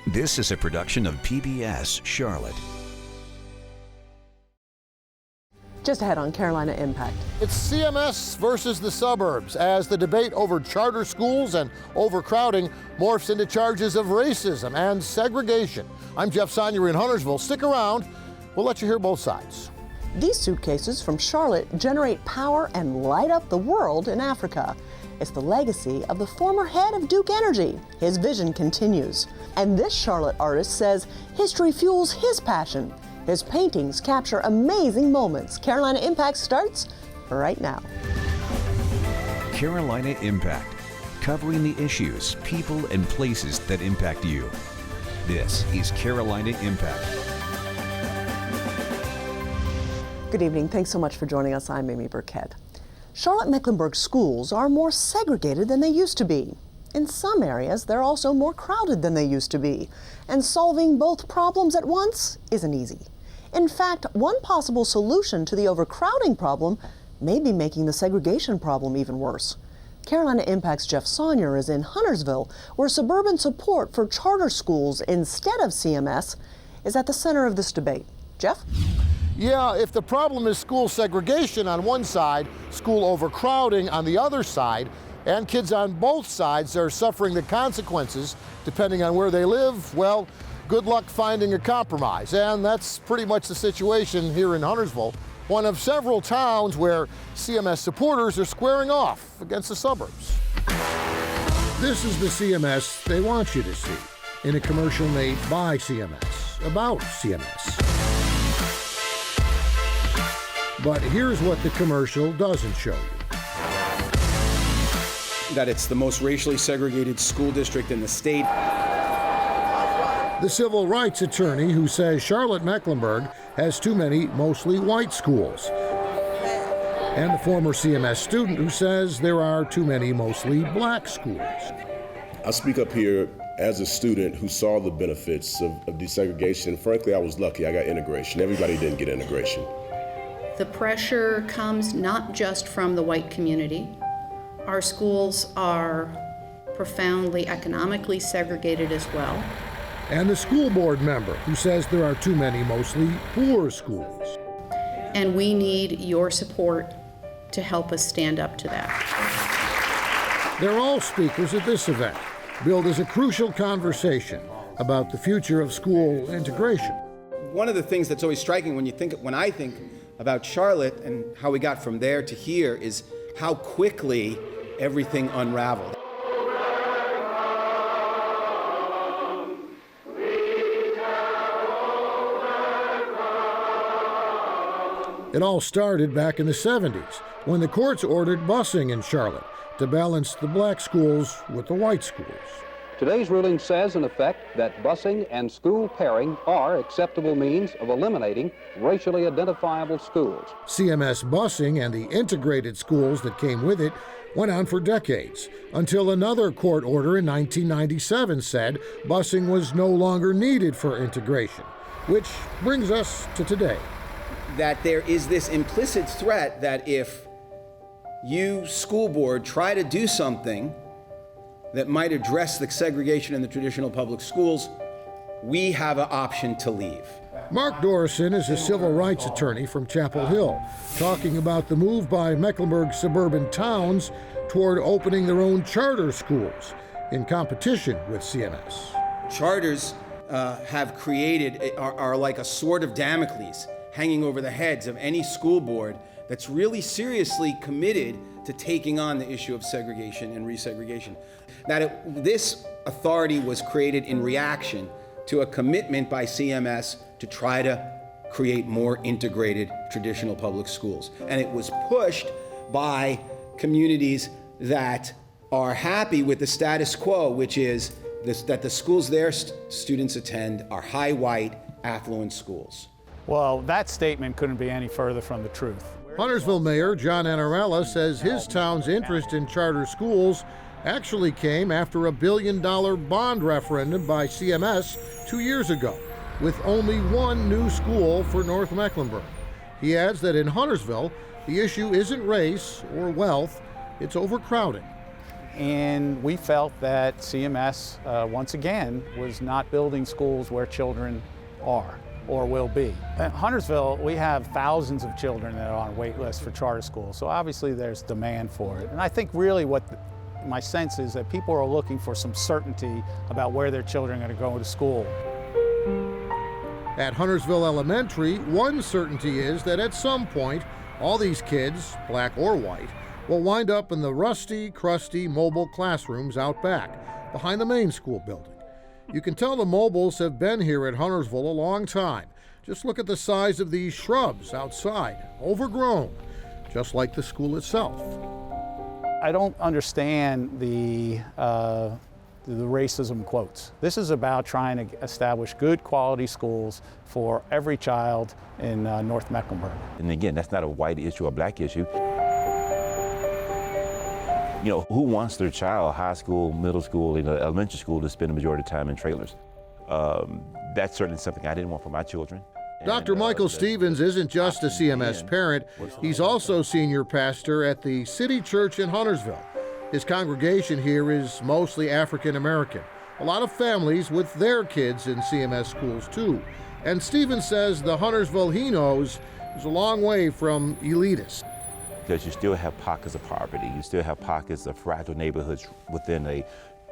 This is a production of PBS Charlotte. Just ahead on Carolina Impact. It's CMS versus the suburbs as the debate over charter schools and overcrowding morphs into charges of racism and segregation. I'm Jeff Sonyer in Huntersville. Stick around. We'll let you hear both sides. These suitcases from Charlotte generate power and light up the world in Africa. It's the legacy of the former head of Duke Energy. His vision continues. And this Charlotte artist says history fuels his passion. His paintings capture amazing moments. Carolina Impact starts right now. Carolina Impact, covering the issues, people, and places that impact you. This is Carolina Impact. Good evening. Thanks so much for joining us. I'm Amy Burkett. Charlotte-Mecklenburg schools are more segregated than they used to be. In some areas, they're also more crowded than they used to be. And solving both problems at once isn't easy. In fact, one possible solution to the overcrowding problem may be making the segregation problem even worse. Carolina Impact's Jeff Sonyer is in Huntersville, where suburban support for charter schools instead of CMS is at the center of this debate. Jeff? Yeah, if the problem is school segregation on one side, school overcrowding on the other side, and kids on both sides are suffering the consequences depending on where they live, well, good luck finding a compromise. And that's pretty much the situation here in Huntersville, one of several towns where CMS supporters are squaring off against the suburbs. This is the CMS they want you to see in a commercial made by CMS, about CMS. But here's what the commercial doesn't show you. That it's the most racially segregated school district in the state. The civil rights attorney who says Charlotte-Mecklenburg has too many mostly white schools. And the former CMS student who says there are too many mostly black schools. I speak up here as a student who saw the benefits of desegregation. Frankly, I was lucky. I got integration. Everybody didn't get integration. The pressure comes not just from the white community. Our schools are profoundly economically segregated as well. And the school board member who says there are too many mostly poor schools. And we need your support to help us stand up to that. They're all speakers at this event, billed as a crucial conversation about the future of school integration. One of the things that's always striking when I think about Charlotte and how we got from there to here is how quickly everything unraveled. It all started back in the 70s when the courts ordered busing in Charlotte to balance the black schools with the white schools. Today's ruling says, in effect, that busing and school pairing are acceptable means of eliminating racially identifiable schools. CMS busing and the integrated schools that came with it went on for decades, until another court order in 1997 said busing was no longer needed for integration, which brings us to today. That there is this implicit threat that if you, school board, try to do something that might address the segregation in the traditional public schools, we have an option to leave. Mark Dorison is a civil rights attorney from Chapel Hill, talking about the move by Mecklenburg suburban towns toward opening their own charter schools in competition with CMS. Charters are like a sword of Damocles hanging over the heads of any school board that's really seriously committed to taking on the issue of segregation and resegregation. This authority was created in reaction to a commitment by CMS to try to create more integrated traditional public schools. And it was pushed by communities that are happy with the status quo, which is that the schools their students attend are high white, affluent schools. Well, that statement couldn't be any further from the truth. Huntersville Mayor John Anarella says his town's interest in charter schools actually came after a $1 billion bond referendum by CMS 2 years ago, with only one new school for North Mecklenburg. He adds that in Huntersville, the issue isn't race or wealth, it's overcrowding. And we felt that CMS, once again, was not building schools where children are or will be. At Huntersville, we have thousands of children that are on wait lists for charter schools, so obviously there's demand for it. And I think really my sense is that people are looking for some certainty about where their children are going to go to school. At Huntersville Elementary, one certainty is that at some point, all these kids, black or white, will wind up in the rusty, crusty mobile classrooms out back, behind the main school building. You can tell the mobiles have been here at Huntersville a long time. Just look at the size of these shrubs outside, overgrown, just like the school itself. I don't understand the racism quotes. This is about trying to establish good quality schools for every child in North Mecklenburg. And again, that's not a white issue or black issue. You know, who wants their child, high school, middle school, elementary school, to spend the majority of the time in trailers? That's certainly something I didn't want for my children. Dr. Michael Stevens isn't just a CMS parent, he's also senior pastor at the City Church in Huntersville. His congregation here is mostly African American. A lot of families with their kids in CMS schools too. And Stevens says the Huntersville he knows is a long way from elitist. Because you still have pockets of poverty, you still have pockets of fragile neighborhoods within a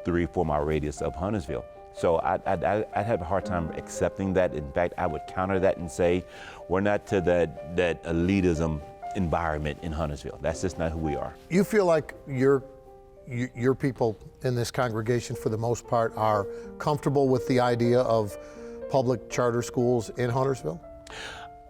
3-4 mile radius of Huntersville. So I'd have a hard time accepting that. In fact, I would counter that and say, we're not to that elitism environment in Huntersville. That's just not who we are. You feel like your people in this congregation, for the most part, are comfortable with the idea of public charter schools in Huntersville?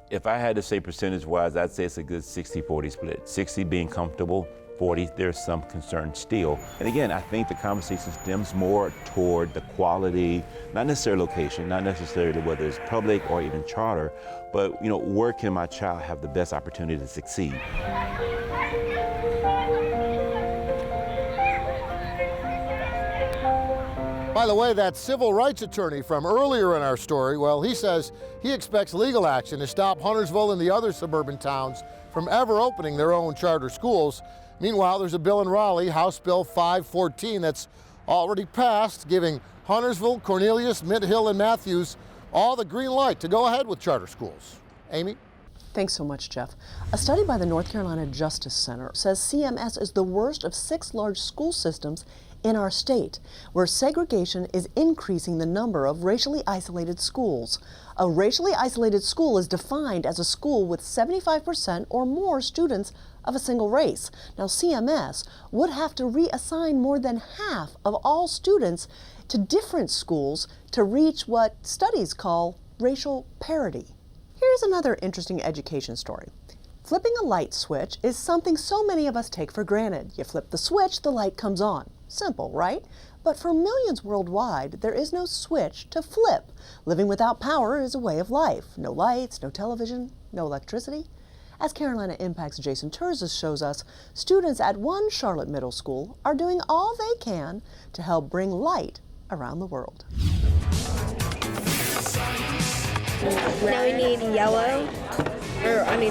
If I had to say percentage-wise, I'd say it's a good 60-40 split. 60 being comfortable, 40, there's some concern still. And again, I think the conversation stems more toward the quality, not necessarily location, not necessarily whether it's public or even charter, but where can my child have the best opportunity to succeed? By the way, that civil rights attorney from earlier in our story, well, he says he expects legal action to stop Huntersville and the other suburban towns from ever opening their own charter schools. Meanwhile, there's a bill in Raleigh, House Bill 514, that's already passed, giving Huntersville, Cornelius, Mint Hill, and Matthews all the green light to go ahead with charter schools. Amy? Thanks so much, Jeff. A study by the North Carolina Justice Center says CMS is the worst of 6 large school systems in our state, where segregation is increasing the number of racially isolated schools. A racially isolated school is defined as a school with 75% or more students of a single race. Now, CMS would have to reassign more than half of all students to different schools to reach what studies call racial parity. Here's another interesting education story. Flipping a light switch is something so many of us take for granted. You flip the switch, the light comes on. Simple, right? But for millions worldwide, there is no switch to flip. Living without power is a way of life. No lights, no television, no electricity. As Carolina Impact's Jason Terzis shows us, students at one Charlotte middle school are doing all they can to help bring light around the world. Now we need yellow,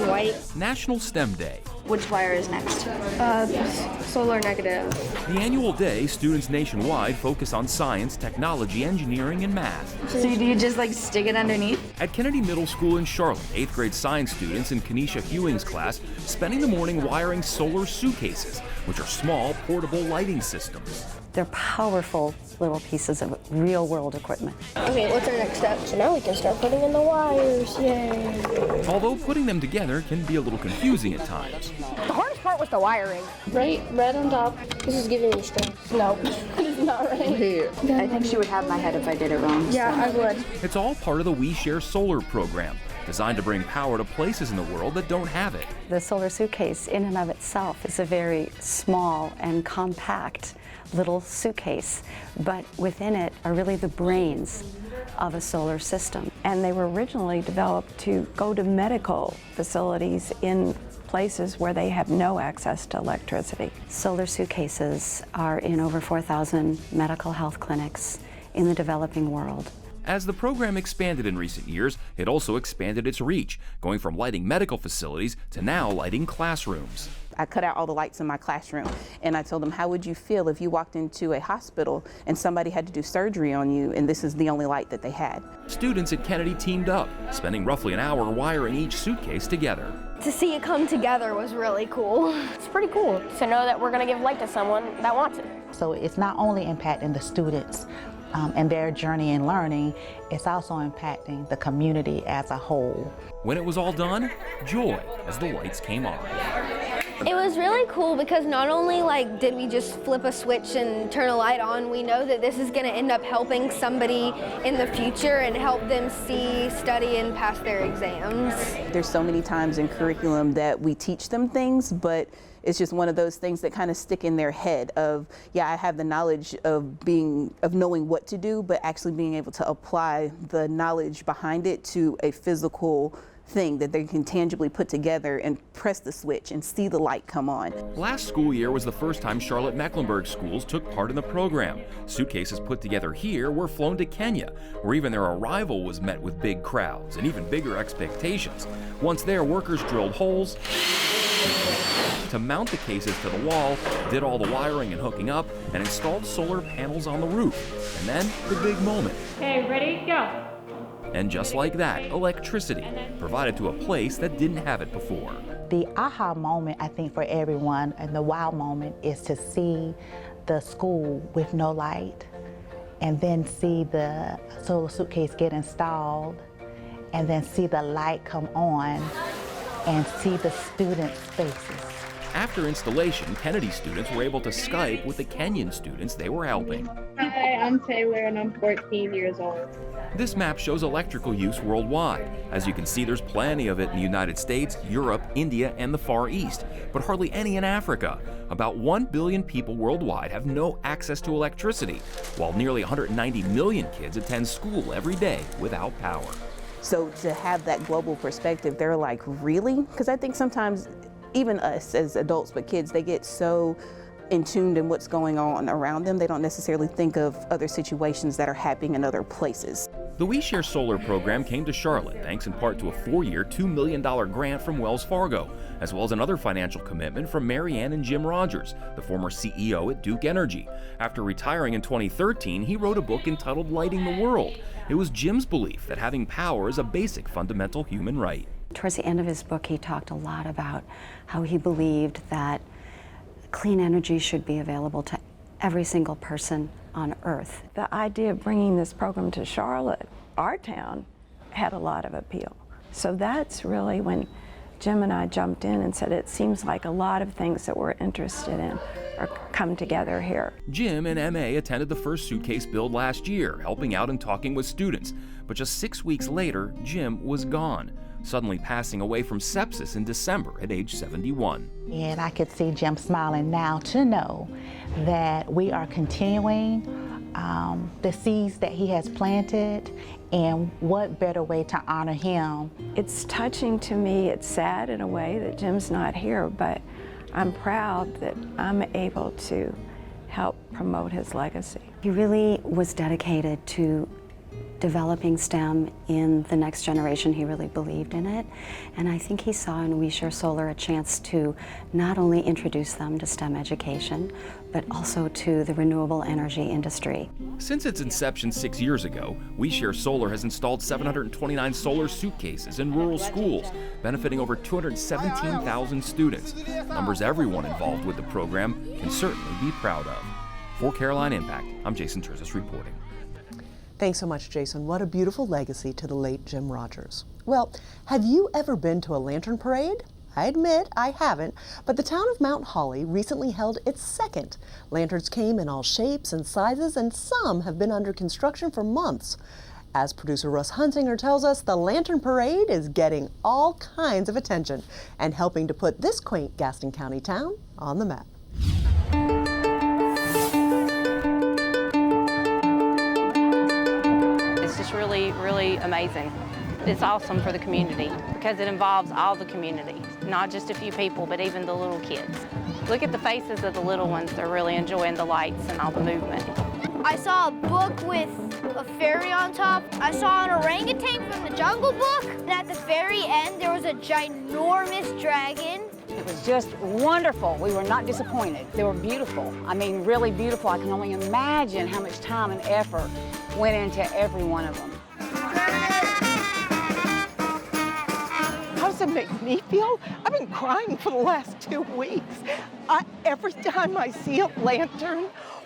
white. National STEM Day. Which wire is next? Solar negative. The annual day, students nationwide focus on science, technology, engineering, and math. So do you just stick it underneath? At Kennedy Middle School in Charlotte, 8th grade science students in Kenesha Hewing's class spending the morning wiring solar suitcases, which are small, portable lighting systems. They're powerful little pieces of real-world equipment. Okay, what's our next step? So now we can start putting in the wires, yay! Although putting them together can be a little confusing at times. The hardest part was the wiring. Right, red on top. This is giving me stress. No, it's not right. I think she would have my head if I did it wrong. Yeah, I would. It's all part of the We Share Solar program, designed to bring power to places in the world that don't have it. The solar suitcase in and of itself is a very small and compact little suitcase, but within it are really the brains of a solar system. And they were originally developed to go to medical facilities in places where they have no access to electricity. Solar suitcases are in over 4,000 medical health clinics in the developing world. As the program expanded in recent years, it also expanded its reach, going from lighting medical facilities to now lighting classrooms. I cut out all the lights in my classroom, and I told them, how would you feel if you walked into a hospital and somebody had to do surgery on you and this is the only light that they had? Students at Kennedy teamed up, spending roughly an hour wiring each suitcase together. To see it come together was really cool. It's pretty cool to know that we're going to give light to someone that wants it. So it's not only impacting the students and their journey in learning, it's also impacting the community as a whole. When it was all done, joy as the lights came on. It was really cool because not only did we just flip a switch and turn a light on, we know that this is going to end up helping somebody in the future and help them see, study, and pass their exams. There's so many times in curriculum that we teach them things, but it's just one of those things that kind of stick in their head of, yeah, I have the knowledge of knowing what to do, but actually being able to apply the knowledge behind it to a physical thing that they can tangibly put together and press the switch and see the light come on. Last school year was the first time Charlotte-Mecklenburg schools took part in the program. Suitcases put together here were flown to Kenya, where even their arrival was met with big crowds and even bigger expectations. Once there, workers drilled holes to mount the cases to the wall, did all the wiring and hooking up, and installed solar panels on the roof. And then, the big moment. Okay, ready, go. And just like that, electricity provided to a place that didn't have it before. The aha moment, I think, for everyone, and the wow moment, is to see the school with no light, and then see the solar suitcase get installed, and then see the light come on, and see the students' faces. After installation, Kennedy students were able to Skype with the Kenyan students they were helping. Hi, I'm Taylor and I'm 14 years old. This map shows electrical use worldwide. As you can see, there's plenty of it in the United States, Europe, India, and the Far East, but hardly any in Africa. About 1 billion people worldwide have no access to electricity, while nearly 190 million kids attend school every day without power. So to have that global perspective, they're like, really? Because I think sometimes even us as adults, but kids, they get so in tune in what's going on around them, they don't necessarily think of other situations that are happening in other places. The We Share Solar program came to Charlotte thanks in part to a 4-year, $2 million grant from Wells Fargo, as well as another financial commitment from Mary Ann and Jim Rogers, the former CEO at Duke Energy. After retiring in 2013, he wrote a book entitled Lighting the World. It was Jim's belief that having power is a basic fundamental human right. Towards the end of his book, he talked a lot about how he believed that clean energy should be available to every single person on Earth. The idea of bringing this program to Charlotte, our town, had a lot of appeal. So that's really when Jim and I jumped in and said, it seems like a lot of things that we're interested in are come together here. Jim and MA attended the first suitcase build last year, helping out and talking with students. But just 6 weeks later, Jim was gone, suddenly passing away from sepsis in December at age 71. And I could see Jim smiling now to know that we are continuing the seeds that he has planted, and what better way to honor him. It's touching to me, it's sad in a way that Jim's not here, but I'm proud that I'm able to help promote his legacy. He really was dedicated to developing STEM in the next generation. He really believed in it. And I think he saw in We Share Solar a chance to not only introduce them to STEM education, but also to the renewable energy industry. Since its inception 6 years ago, We Share Solar has installed 729 solar suitcases in rural schools, benefiting over 217,000 students. Numbers everyone involved with the program can certainly be proud of. For Caroline Impact, I'm Jason Terzis reporting. Thanks so much, Jason. What a beautiful legacy to the late Jim Rogers. Well, have you ever been to a lantern parade? I admit I haven't, but the town of Mount Holly recently held its second. Lanterns came in all shapes and sizes, and some have been under construction for months. As producer Russ Hunsinger tells us, the Lantern Parade is getting all kinds of attention and helping to put this quaint Gaston County town on the map. It's just really amazing. It's awesome for the community because it involves all the community, not just a few people, but even the little kids. Look at the faces of the little ones. They're really enjoying the lights and all the movement. I saw a book with a fairy on top. I saw an orangutan from the Jungle Book. And at the very end, there was a ginormous dragon. It was just wonderful. We were not disappointed. They were beautiful. I mean, really beautiful. I can only imagine how much time and effort went into every one of them. How does it make me feel? I've been crying for the last 2 weeks. Every time I see a lantern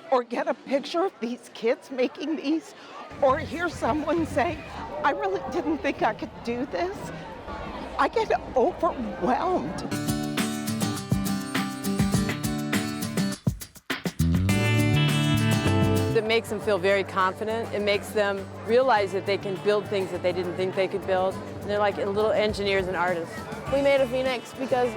or get a picture of these kids making these, or hear someone say, I really didn't think I could do this, I get overwhelmed. It makes them feel very confident. It makes them realize that they can build things that they didn't think they could build. And they're like little engineers and artists. We made a phoenix because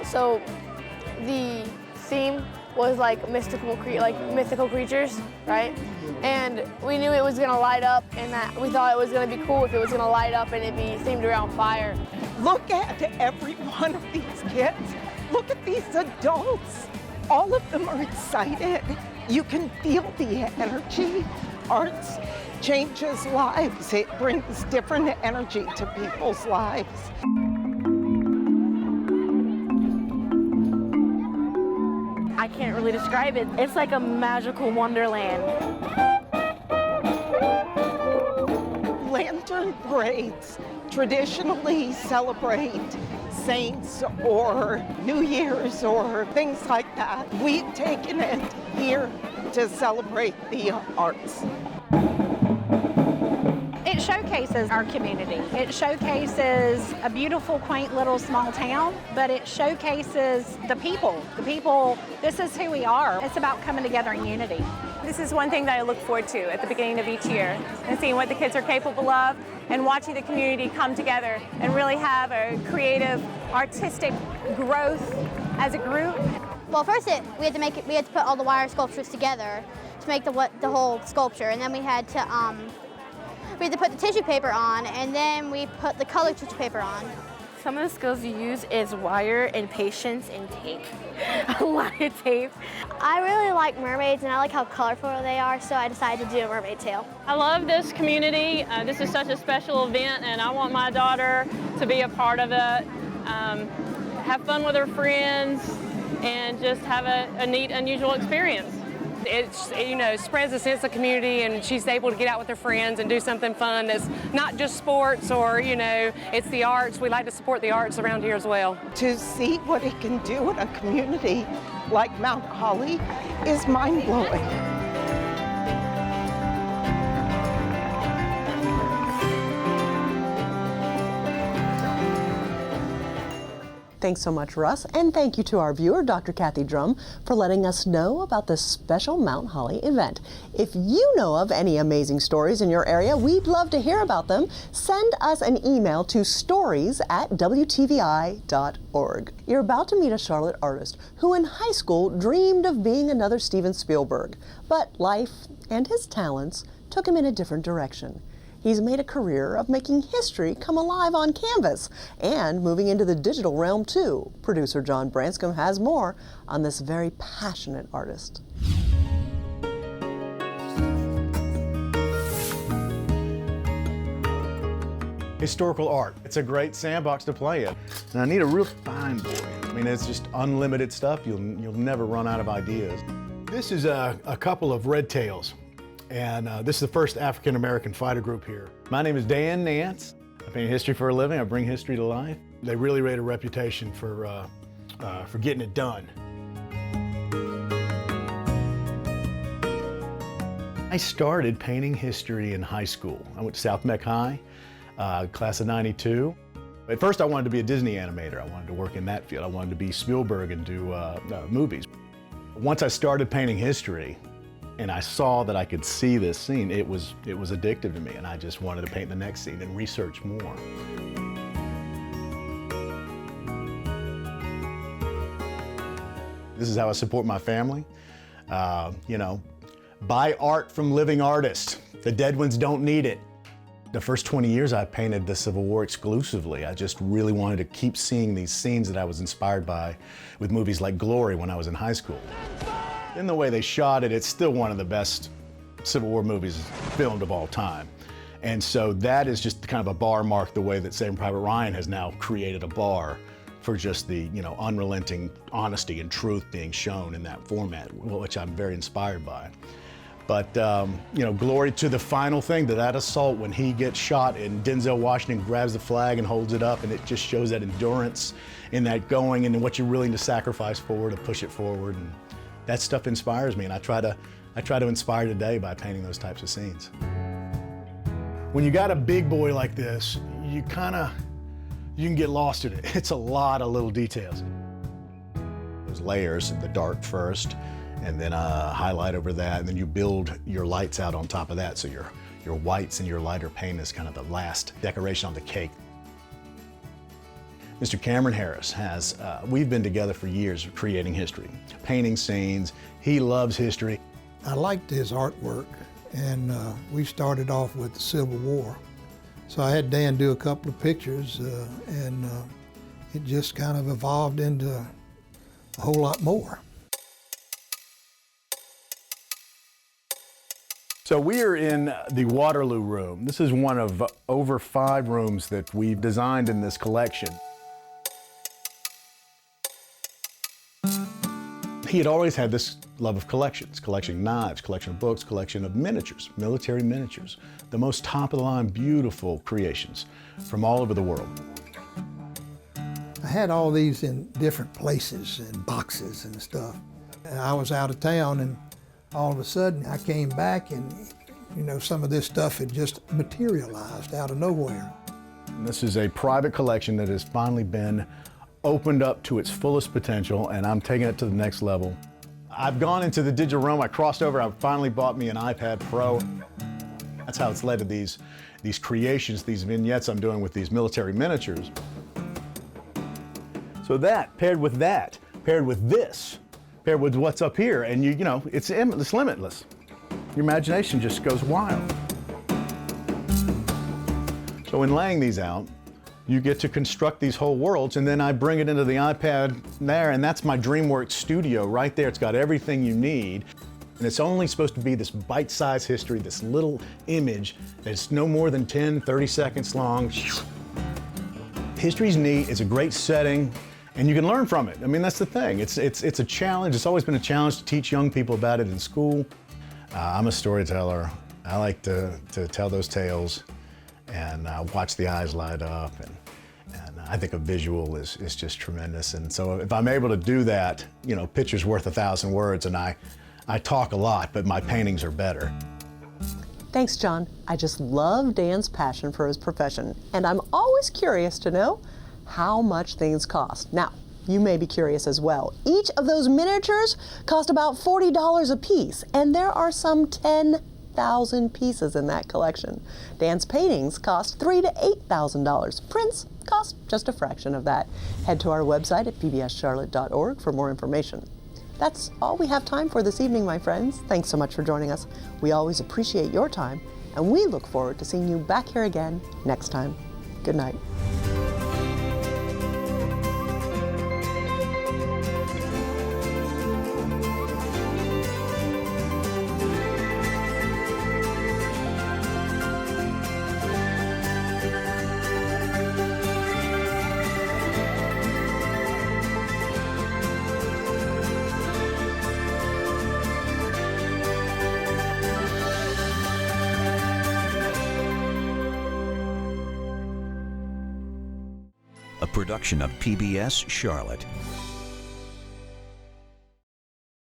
the theme was like mystical creatures, right? And we knew it was gonna light up, and that we thought it was gonna be cool if it was gonna light up and it'd be themed around fire. Look at every one of these kids. Look at these adults. All of them are excited. You can feel the energy. Arts changes lives. It brings different energy to people's lives. I can't really describe it. It's like a magical wonderland. Lantern parades traditionally celebrate saints or New Year's or things like that. We've taken it here to celebrate the arts. It showcases our community. It showcases a beautiful, quaint little small town, but it showcases the people. The people, this is who we are. It's about coming together in unity. This is one thing that I look forward to at the beginning of each year, and seeing what the kids are capable of and watching the community come together and really have a creative, artistic growth as a group. Well, first we had to put all the wire sculptures together to make the whole sculpture, and then we had to put the tissue paper on, and then we put the colored tissue paper on. Some of the skills you use is wire and patience and tape. A lot of tape. I really like mermaids, and I like how colorful they are, so I decided to do a mermaid tail. I love this community. This is such a special event, and I want my daughter to be a part of it. Have fun with her friends, and just have a neat, unusual experience. It spreads a sense of community, and she's able to get out with her friends and do something fun that's not just sports or, it's the arts. We like to support the arts around here as well. To see what it can do in a community like Mount Holly is mind-blowing. Thanks so much, Russ, and thank you to our viewer, Dr. Kathy Drum, for letting us know about this special Mount Holly event. If you know of any amazing stories in your area, we'd love to hear about them. Send us an email to stories@wtvi.org. You're about to meet a Charlotte artist who in high school dreamed of being another Steven Spielberg, but life and his talents took him in a different direction. He's made a career of making history come alive on canvas and moving into the digital realm too. Producer John Branscombe has more on this very passionate artist. Historical art. It's a great sandbox to play in. And I need a real fine boy. I mean, it's just unlimited stuff. You'll never run out of ideas. This is a couple of red tails. And this is the first African-American fighter group here. My name is Dan Nance. I paint history for a living. I bring history to life. They really rate a reputation for getting it done. I started painting history in high school. I went to South Meck High, class of '92. At first I wanted to be a Disney animator. I wanted to work in that field. I wanted to be Spielberg and do movies. Once I started painting history, and I saw that I could see this scene, it was addictive to me, and I just wanted to paint the next scene and research more. This is how I support my family. Buy art from living artists. The dead ones don't need it. The first 20 years I painted the Civil War exclusively. I just really wanted to keep seeing these scenes that I was inspired by with movies like Glory when I was in high school. In the way they shot it, it's still one of the best Civil War movies filmed of all time. And so that is just kind of a bar mark the way that Saving Private Ryan has now created a bar for just the, you know, unrelenting honesty and truth being shown in that format, which I'm very inspired by. But, you know, glory to the final thing, to that assault when he gets shot and Denzel Washington grabs the flag and holds it up, and it just shows that endurance in that going and what you're willing to sacrifice for to push it forward. And that stuff inspires me, and I try to inspire today by painting those types of scenes. When you got a big boy like this, you can get lost in it. It's a lot of little details. There's layers, the dark first, and then a highlight over that, and then you build your lights out on top of that, so your whites and your lighter paint is kind of the last decoration on the cake. Mr. Cameron Harris has, we've been together for years creating history, painting scenes. He loves history. I liked his artwork, and we started off with the Civil War. So I had Dan do a couple of pictures, and it just kind of evolved into a whole lot more. So we are in the Waterloo room. This is one of over 5 rooms that we've designed in this collection. He had always had this love of collections, collecting knives, collection of books, collection of miniatures, military miniatures, the most top-of-the-line, beautiful creations from all over the world. I had all these in different places and boxes and stuff. And I was out of town, and all of a sudden I came back, and you know, some of this stuff had just materialized out of nowhere. And this is a private collection that has finally been opened up to its fullest potential, and I'm taking it to the next level. I've gone into the digital realm. I crossed over. I finally bought me an iPad Pro. That's how it's led to these creations, these vignettes I'm doing with these military miniatures. So that, paired with this, paired with what's up here, and you know, it's limitless. Your imagination just goes wild. So in laying these out, you get to construct these whole worlds, and then I bring it into the iPad there, and that's my DreamWorks studio right there. It's got everything you need, and it's only supposed to be this bite-sized history, this little image that's no more than 10, 30 seconds long. History's neat, it's a great setting, and you can learn from it. I mean, that's the thing. It's a challenge. It's always been a challenge to teach young people about it in school. I'm a storyteller. I like to tell those tales and watch the eyes light up, and I think a visual is just tremendous. And so if I'm able to do that, you know, picture's worth 1,000 words, and I talk a lot, but my paintings are better. Thanks, John. I just love Dan's passion for his profession, and I'm always curious to know how much things cost. Now, you may be curious as well. Each of those miniatures cost about $40 a piece, and there are some 10,000 pieces in that collection. Dan's paintings cost $3,000 to $8,000. Prints cost just a fraction of that. Head to our website at pbscharlotte.org for more information. That's all we have time for this evening, my friends. Thanks so much for joining us. We always appreciate your time, and we look forward to seeing you back here again next time. Good night. A production of PBS Charlotte.